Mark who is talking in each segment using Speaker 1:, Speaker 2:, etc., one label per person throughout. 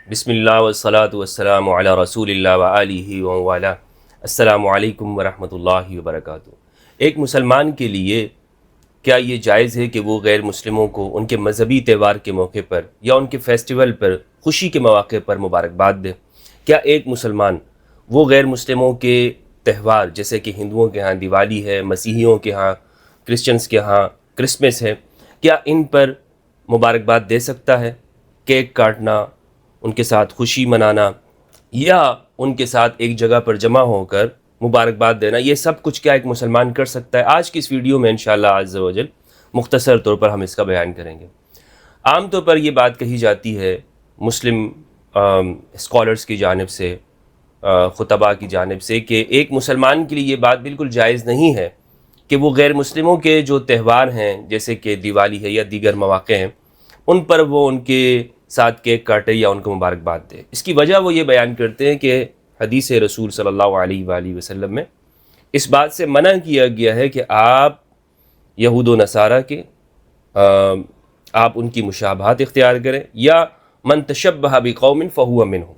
Speaker 1: بسم اللہ والصلاۃ والسلام علی رسول اللہ وآلہ ومن السلام علیکم ورحمۃ اللہ وبرکاتہ۔ ایک مسلمان کے لیے کیا یہ جائز ہے کہ وہ غیر مسلموں کو ان کے مذہبی تہوار کے موقع پر یا ان کے فیسٹیول پر خوشی کے مواقع پر مبارکباد دے؟ کیا ایک مسلمان وہ غیر مسلموں کے تہوار جیسے کہ ہندوؤں کے ہاں دیوالی ہے، مسیحیوں کے ہاں، کرسچنز کے ہاں کرسمس ہے، کیا ان پر مبارکباد دے سکتا ہے؟ کیک کاٹنا، ان کے ساتھ خوشی منانا یا ان کے ساتھ ایک جگہ پر جمع ہو کر مبارکباد دینا، یہ سب کچھ کیا ایک مسلمان کر سکتا ہے؟ آج کی اس ویڈیو میں انشاءاللہ عز و جل مختصر طور پر ہم اس کا بیان کریں گے۔ عام طور پر یہ بات کہی جاتی ہے مسلم اسکالرز کی جانب سے، خطباء کی جانب سے، کہ ایک مسلمان کے لیے یہ بات بالکل جائز نہیں ہے کہ وہ غیر مسلموں کے جو تہوار ہیں جیسے کہ دیوالی ہے یا دیگر مواقع ہیں ان پر وہ ان کے ساتھ کیک کاٹے یا ان کو مبارکباد دے۔ اس کی وجہ وہ یہ بیان کرتے ہیں کہ حدیث رسول صلی اللہ علیہ وآلہ وسلم میں اس بات سے منع کیا گیا ہے کہ آپ یہود و نصارہ کے آپ ان کی مشابہت اختیار کریں، یا من تشبہ بقوم فہو منہم،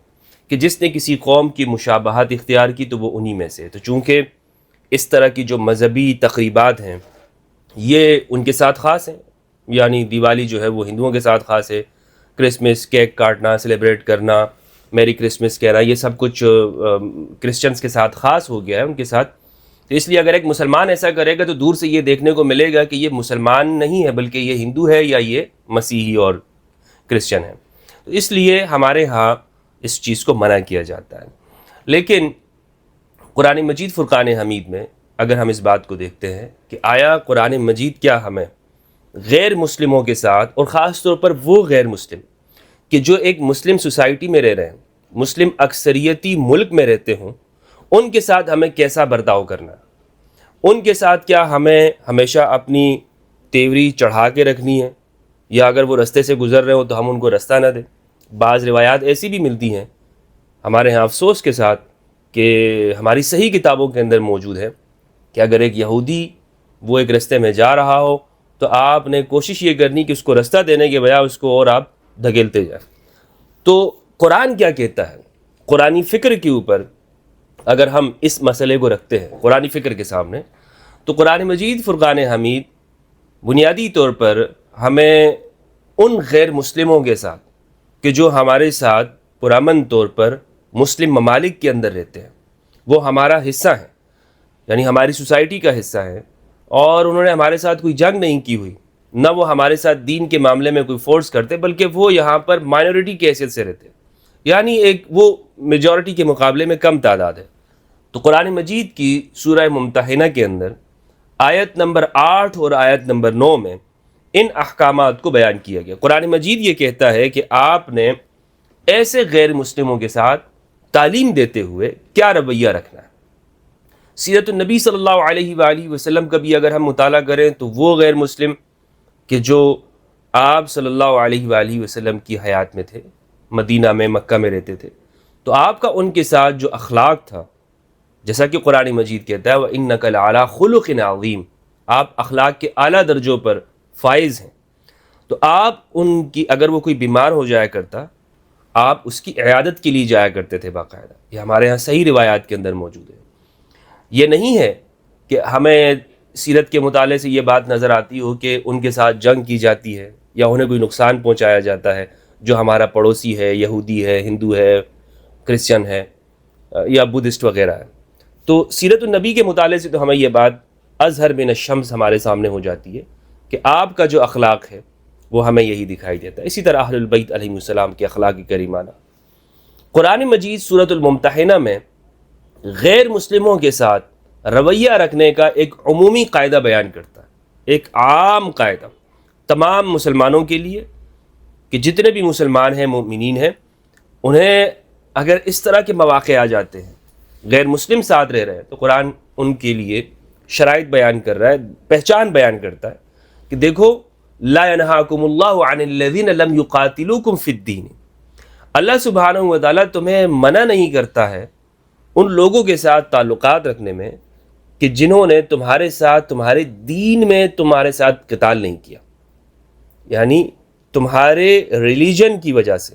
Speaker 1: کہ جس نے کسی قوم کی مشابہت اختیار کی تو وہ انہی میں سے۔ تو چونکہ اس طرح کی جو مذہبی تقریبات ہیں یہ ان کے ساتھ خاص ہیں، یعنی دیوالی جو ہے وہ ہندوؤں کے ساتھ خاص ہے، کرسمس کیک کاٹنا، سیلیبریٹ کرنا، میری کرسمس کہنا، یہ سب کچھ کرسچنز کے ساتھ خاص ہو گیا ہے ان کے ساتھ۔ تو اس لیے اگر ایک مسلمان ایسا کرے گا تو دور سے یہ دیکھنے کو ملے گا کہ یہ مسلمان نہیں ہے بلکہ یہ ہندو ہے یا یہ مسیحی اور کرسچن ہے۔ تو اس لیے ہمارے ہاں اس چیز کو منع کیا جاتا ہے۔ لیکن قرآن مجید فرقان حمید میں اگر ہم اس بات کو دیکھتے ہیں کہ آیا قرآن مجید کیا ہمیں غیر مسلموں کے ساتھ، اور خاص طور پر وہ غیر مسلم کہ جو ایک مسلم سوسائٹی میں رہ رہے ہیں، مسلم اکثریتی ملک میں رہتے ہوں، ان کے ساتھ ہمیں کیسا برتاؤ کرنا ہے؟ ان کے ساتھ کیا ہمیں ہمیشہ اپنی تیوری چڑھا کے رکھنی ہے، یا اگر وہ رستے سے گزر رہے ہوں تو ہم ان کو رستہ نہ دیں؟ بعض روایات ایسی بھی ملتی ہیں ہمارے ہاں افسوس کے ساتھ کہ ہماری صحیح کتابوں کے اندر موجود ہے کہ اگر ایک یہودی وہ ایک رستے میں جا رہا ہو تو آپ نے کوشش یہ کرنی کہ اس کو رستہ دینے کے بجائے اس کو اور آپ دھکیلتے جائیں۔ تو قرآن کیا کہتا ہے؟ قرآنی فکر کے اوپر اگر ہم اس مسئلے کو رکھتے ہیں قرآنی فکر کے سامنے، تو قرآن مجید فرقان حمید بنیادی طور پر ہمیں ان غیر مسلموں کے ساتھ کہ جو ہمارے ساتھ پرامن طور پر مسلم ممالک کے اندر رہتے ہیں، وہ ہمارا حصہ ہیں، یعنی ہماری سوسائٹی کا حصہ ہے، اور انہوں نے ہمارے ساتھ کوئی جنگ نہیں کی ہوئی، نہ وہ ہمارے ساتھ دین کے معاملے میں کوئی فورس کرتے، بلکہ وہ یہاں پر مائنورٹی کی حیثیت سے رہتے، یعنی ایک وہ میجورٹی کے مقابلے میں کم تعداد ہے۔ تو قرآن مجید کی سورہ ممتحنہ کے اندر آیت نمبر 8 اور آیت نمبر 9 میں ان احکامات کو بیان کیا گیا۔ قرآن مجید یہ کہتا ہے کہ آپ نے ایسے غیر مسلموں کے ساتھ تعلیم دیتے ہوئے کیا رویہ رکھنا ہے۔ سیرت النبی صلی اللہ علیہ وآلہ وسلم کا بھی اگر ہم مطالعہ کریں تو وہ غیر مسلم کہ جو آپ صلی اللہ علیہ وآلہ وسلم کی حیات میں تھے، مدینہ میں، مکہ میں رہتے تھے، تو آپ کا ان کے ساتھ جو اخلاق تھا، جیسا کہ قرآن مجید کہتا ہے وَإِنَّكَ لَعَلَىٰ خُلُقٍ عَظِيمٍ، آپ اخلاق کے اعلیٰ درجوں پر فائز ہیں۔ تو آپ ان کی اگر وہ کوئی بیمار ہو جایا کرتا، آپ اس کی عیادت کے لیے جایا کرتے تھے باقاعدہ۔ یہ ہمارے یہاں صحیح روایات کے اندر موجود ہے۔ یہ نہیں ہے کہ ہمیں سیرت کے مطالعے سے یہ بات نظر آتی ہو کہ ان کے ساتھ جنگ کی جاتی ہے یا انہیں کوئی نقصان پہنچایا جاتا ہے جو ہمارا پڑوسی ہے، یہودی ہے، ہندو ہے، کرسچن ہے یا بدھسٹ وغیرہ ہے۔ تو سیرت النبی کے مطالعے سے تو ہمیں یہ بات اظہر من الشمس ہمارے سامنے ہو جاتی ہے کہ آپ کا جو اخلاق ہے وہ ہمیں یہی دکھائی دیتا ہے۔ اسی طرح اہل البیت علیہ السلام کے اخلاق کریمانہ قرآن مجید سورۃ الممتحنہ میں غیر مسلموں کے ساتھ رویہ رکھنے کا ایک عمومی قاعدہ بیان کرتا ہے، ایک عام قاعدہ تمام مسلمانوں کے لیے کہ جتنے بھی مسلمان ہیں، مومنین ہیں، انہیں اگر اس طرح کے مواقع آ جاتے ہیں، غیر مسلم ساتھ رہ رہے ہیں، تو قرآن ان کے لیے شرائط بیان کر رہا ہے، پہچان بیان کرتا ہے کہ دیکھو لا ینہاکم اللہ عن الذین لم یقاتلوکم فی الدین، اللہ سبحانہ و تعالیٰ تمہیں منع نہیں کرتا ہے ان لوگوں کے ساتھ تعلقات رکھنے میں کہ جنہوں نے تمہارے ساتھ تمہارے دین میں تمہارے ساتھ قتال نہیں کیا، یعنی تمہارے ریلیجن کی وجہ سے،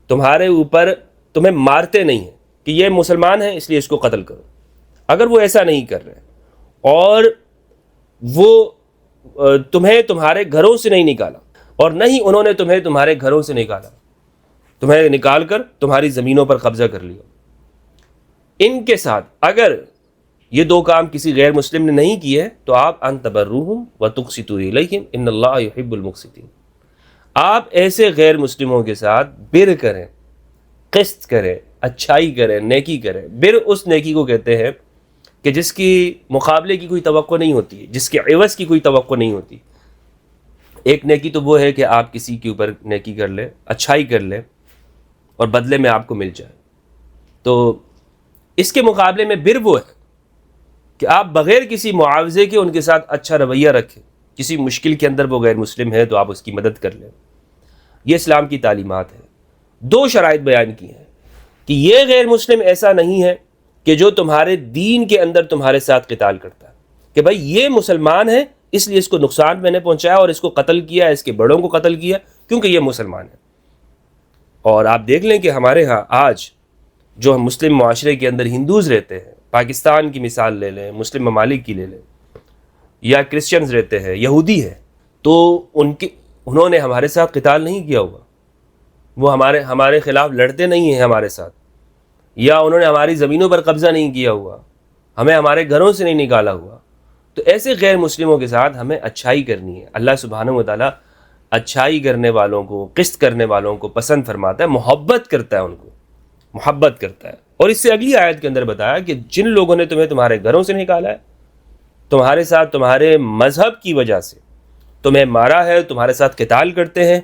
Speaker 1: تمہارے اوپر تمہیں مارتے نہیں ہیں کہ یہ مسلمان ہے اس لیے اس کو قتل کرو. اگر وہ ایسا نہیں کر رہے اور وہ تمہیں تمہارے گھروں سے نہیں نکالا اور نہ ہی انہوں نے تمہیں تمہارے گھروں سے نکالا، تمہیں نکال کر تمہاری زمینوں پر قبضہ کر لیا، ان کے ساتھ اگر یہ دو کام کسی غیر مسلم نے نہیں کیے تو آپ ان تبروہم وتقسطوا الیہم ان اللہ یحب المقسطین، آپ ایسے غیر مسلموں کے ساتھ بر کریں، قسط کریں، اچھائی کریں، نیکی کریں. بر اس نیکی کو کہتے ہیں کہ جس کی مقابلے کی کوئی توقع نہیں ہوتی، جس کے عوض کی کوئی توقع نہیں ہوتی. ایک نیکی تو وہ ہے کہ آپ کسی کے اوپر نیکی کر لیں، اچھائی کر لیں اور بدلے میں آپ کو مل جائے. تو اس کے مقابلے میں بر وہ ہے کہ آپ بغیر کسی معاوضے کے ان کے ساتھ اچھا رویہ رکھیں. کسی مشکل کے اندر وہ غیر مسلم ہے تو آپ اس کی مدد کر لیں. یہ اسلام کی تعلیمات ہے. دو شرائط بیان کی ہیں کہ یہ غیر مسلم ایسا نہیں ہے کہ جو تمہارے دین کے اندر تمہارے ساتھ قتال کرتا ہے کہ بھائی یہ مسلمان ہے اس لیے اس کو نقصان میں نے پہنچایا اور اس کو قتل کیا، اس کے بڑوں کو قتل کیا کیونکہ یہ مسلمان ہے. اور آپ دیکھ لیں کہ ہمارے ہاں آج جو ہم مسلم معاشرے کے اندر ہندوز رہتے ہیں، پاکستان کی مثال لے لیں، مسلم ممالک کی لے لیں، یا کرسچنز رہتے ہیں، یہودی ہے، تو انہوں نے ہمارے ساتھ قتال نہیں کیا ہوا، وہ ہمارے خلاف لڑتے نہیں ہیں ہمارے ساتھ، یا انہوں نے ہماری زمینوں پر قبضہ نہیں کیا ہوا، ہمیں ہمارے گھروں سے نہیں نکالا ہوا. تو ایسے غیر مسلموں کے ساتھ ہمیں اچھائی کرنی ہے. اللہ سبحانہ و تعالیٰ اچھائی کرنے والوں کو، قسط کرنے والوں کو پسند فرماتا ہے، محبت کرتا ہے، ان کو محبت کرتا ہے. اور اس سے اگلی آیت کے اندر بتایا کہ جن لوگوں نے تمہیں تمہارے گھروں سے نکالا ہے، تمہارے ساتھ تمہارے مذہب کی وجہ سے تمہیں مارا ہے، تمہارے ساتھ قتال کرتے ہیں،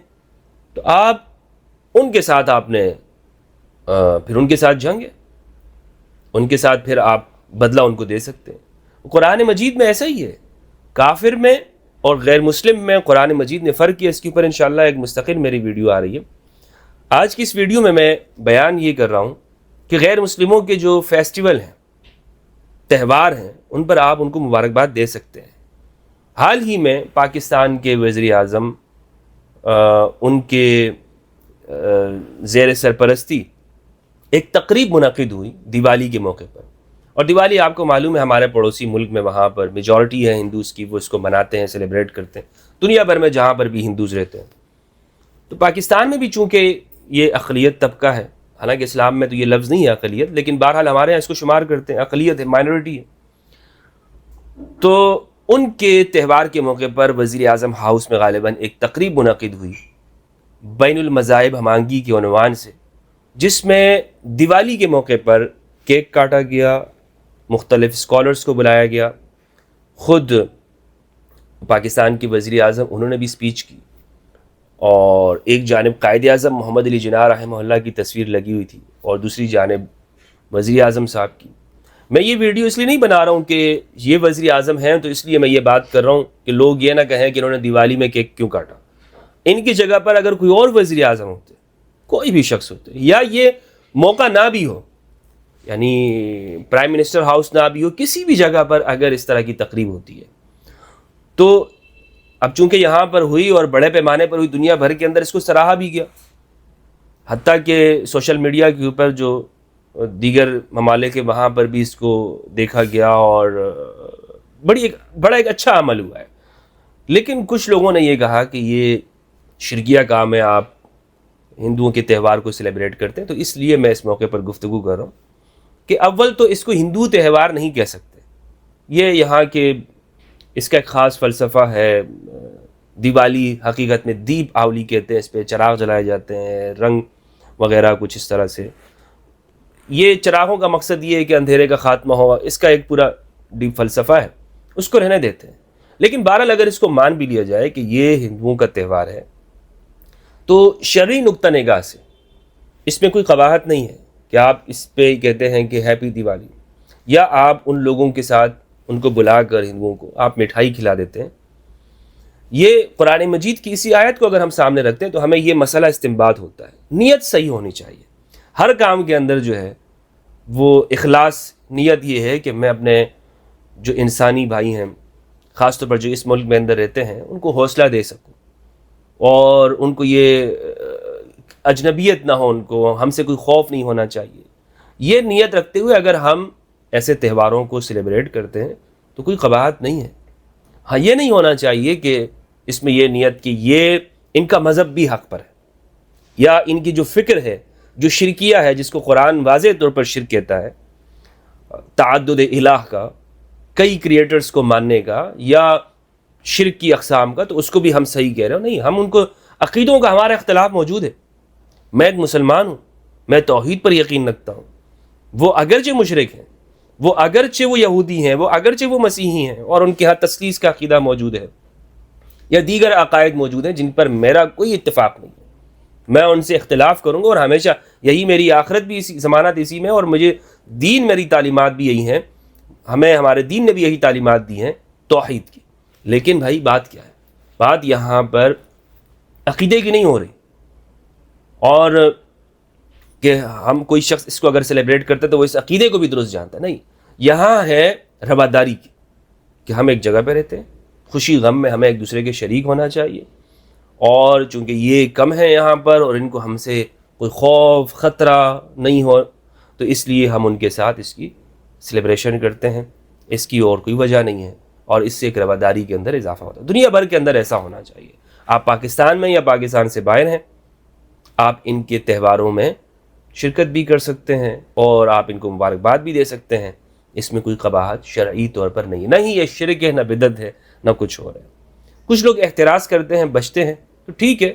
Speaker 1: تو آپ ان کے ساتھ آپ نے پھر ان کے ساتھ جنگ ہے، ان کے ساتھ پھر آپ بدلہ ان کو دے سکتے ہیں. قرآن مجید میں ایسا ہی ہے. کافر میں اور غیر مسلم میں قرآن مجید نے فرق کیا. اس کے اوپر انشاءاللہ ایک مستقل میری ویڈیو آ رہی ہے. آج کی اس ویڈیو میں بیان یہ کر رہا ہوں کہ غیر مسلموں کے جو فیسٹیول ہیں، تہوار ہیں، ان پر آپ ان کو مبارکباد دے سکتے ہیں. حال ہی میں پاکستان کے وزیر اعظم ان کے زیر سرپرستی ایک تقریب منعقد ہوئی دیوالی کے موقع پر. اور دیوالی آپ کو معلوم ہے ہمارے پڑوسی ملک میں وہاں پر میجورٹی ہے ہندوز کی، وہ اس کو مناتے ہیں، سیلیبریٹ کرتے ہیں، دنیا بھر میں جہاں پر بھی ہندوز رہتے ہیں. تو پاکستان میں بھی چونکہ یہ اقلیت طبقہ ہے، حالانکہ اسلام میں تو یہ لفظ نہیں ہے اقلیت، لیکن بہرحال ہمارے یہاں اس کو شمار کرتے ہیں، اقلیت ہے، مائنورٹی ہے. تو ان کے تہوار کے موقع پر وزیر اعظم ہاؤس میں غالباً ایک تقریب منعقد ہوئی بین المذاہب ہمانگی کے عنوان سے، جس میں دیوالی کے موقع پر کیک کاٹا گیا، مختلف اسکالرز کو بلایا گیا، خود پاکستان کے وزیر اعظم انہوں نے بھی اسپیچ کی، اور ایک جانب قائد اعظم محمد علی جناح رحمہ اللہ کی تصویر لگی ہوئی تھی اور دوسری جانب وزیر اعظم صاحب کی. میں یہ ویڈیو اس لیے نہیں بنا رہا ہوں کہ یہ وزیر اعظم ہیں تو اس لیے میں یہ بات کر رہا ہوں کہ لوگ یہ نہ کہیں کہ انہوں نے دیوالی میں کیک کیوں کاٹا. ان کی جگہ پر اگر کوئی اور وزیر اعظم ہوتے، کوئی بھی شخص ہوتے، یا یہ موقع نہ بھی ہو، یعنی پرائم منسٹر ہاؤس نہ بھی ہو، کسی بھی جگہ پر اگر اس طرح کی تقریب ہوتی ہے تو اب چونکہ یہاں پر ہوئی اور بڑے پیمانے پر ہوئی، دنیا بھر کے اندر اس کو سراہا بھی گیا، حتیٰ کہ سوشل میڈیا کے اوپر جو دیگر ممالک کے وہاں پر بھی اس کو دیکھا گیا اور بڑا ایک اچھا عمل ہوا ہے. لیکن کچھ لوگوں نے یہ کہا کہ یہ شرکیہ کام ہے، آپ ہندوؤں کے تہوار کو سیلیبریٹ کرتے ہیں. تو اس لیے میں اس موقع پر گفتگو کر رہا ہوں کہ اول تو اس کو ہندو تہوار نہیں کہہ سکتے، یہ یہاں کے اس کا ایک خاص فلسفہ ہے. دیوالی حقیقت میں دیپ آولی کہتے ہیں، اس پہ چراغ جلائے جاتے ہیں، رنگ وغیرہ کچھ اس طرح سے. یہ چراغوں کا مقصد یہ ہے کہ اندھیرے کا خاتمہ ہو، اس کا ایک پورا ڈیپ فلسفہ ہے، اس کو رہنے دیتے ہیں. لیکن بہرحال اگر اس کو مان بھی لیا جائے کہ یہ ہندوؤں کا تہوار ہے تو شرعی نقطہ نگاہ سے اس میں کوئی قباحت نہیں ہے کہ آپ اس پہ کہتے ہیں کہ ہیپی دیوالی، یا آپ ان لوگوں کے ساتھ ان کو بلا کر ہندوؤں کو آپ مٹھائی کھلا دیتے ہیں. یہ قرآن مجید کی اسی آیت کو اگر ہم سامنے رکھتے ہیں تو ہمیں یہ مسئلہ استنباط ہوتا ہے. نیت صحیح ہونی چاہیے ہر کام کے اندر، جو ہے وہ اخلاص نیت یہ ہے کہ میں اپنے جو انسانی بھائی ہیں، خاص طور پر جو اس ملک میں اندر رہتے ہیں، ان کو حوصلہ دے سکوں اور ان کو یہ اجنبیت نہ ہو ان کو، ہم سے کوئی خوف نہیں ہونا چاہیے. یہ نیت رکھتے ہوئے اگر ہم ایسے تہواروں کو سیلیبریٹ کرتے ہیں تو کوئی قباحت نہیں ہے. ہاں یہ نہیں ہونا چاہیے کہ اس میں یہ نیت کہ یہ ان کا مذہب بھی حق پر ہے، یا ان کی جو فکر ہے جو شرکیہ ہے، جس کو قرآن واضح طور پر شرک کہتا ہے، تعدد الہ کا، کئی کریٹرز کو ماننے کا، یا شرک کی اقسام کا، تو اس کو بھی ہم صحیح کہہ رہے ہو نہیں. ہم ان کو عقیدوں کا ہمارا اختلاف موجود ہے. میں ایک مسلمان ہوں، میں توحید پر یقین رکھتا ہوں. وہ اگرچہ مشرک ہیں، وہ اگرچہ وہ یہودی ہیں، وہ اگرچہ وہ مسیحی ہیں اور ان کے ہاں تثلیث کا عقیدہ موجود ہے یا دیگر عقائد موجود ہیں جن پر میرا کوئی اتفاق نہیں ہے، میں ان سے اختلاف کروں گا. اور ہمیشہ یہی میری آخرت بھی اسی ضمانت اسی میں، اور مجھے دین میری تعلیمات بھی یہی ہیں، ہمیں ہمارے دین نے بھی یہی تعلیمات دی ہیں توحید کی. لیکن بھائی بات کیا ہے؟ بات یہاں پر عقیدے کی نہیں ہو رہی، اور کہ ہم کوئی شخص اس کو اگر سیلیبریٹ کرتا ہے تو وہ اس عقیدے کو بھی درست جانتا ہے. نہیں، یہاں ہے رواداری کی کہ ہم ایک جگہ پہ رہتے ہیں، خوشی غم میں ہمیں ایک دوسرے کے شریک ہونا چاہیے. اور چونکہ یہ کم ہے یہاں پر اور ان کو ہم سے کوئی خوف خطرہ نہیں ہو، تو اس لیے ہم ان کے ساتھ اس کی سیلیبریشن کرتے ہیں. اس کی اور کوئی وجہ نہیں ہے، اور اس سے ایک رواداری کے اندر اضافہ ہوتا ہے. دنیا بھر کے اندر ایسا ہونا چاہیے. آپ پاکستان میں یا پاکستان سے باہر ہیں، آپ ان کے تہواروں میں شرکت بھی کر سکتے ہیں اور آپ ان کو مبارکباد بھی دے سکتے ہیں. اس میں کوئی قباحت شرعی طور پر نہیں ہے، نہ ہی یہ شرک ہے، نہ بدعت ہے، نہ کچھ اور ہے. کچھ لوگ احتراز کرتے ہیں، بچتے ہیں، تو ٹھیک ہے.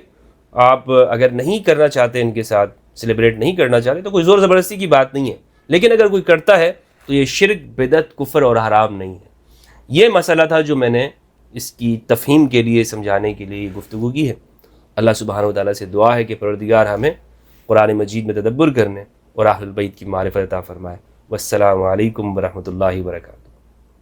Speaker 1: آپ اگر نہیں کرنا چاہتے، ان کے ساتھ سیلیبریٹ نہیں کرنا چاہتے، تو کوئی زور زبردستی کی بات نہیں ہے. لیکن اگر کوئی کرتا ہے تو یہ شرک، بدعت، کفر اور حرام نہیں ہے. یہ مسئلہ تھا جو میں نے اس کی تفہیم کے لیے، سمجھانے کے لیے گفتگو کی ہے. اللہ سبحانہ و تعالیٰ سے دعا ہے کہ پروردگار ہمیں قرآن مجید میں تدبر کرنے اور اہل البیت کی معرفت عطا فرمائے. والسلام علیکم ورحمۃ اللہ وبرکاتہ.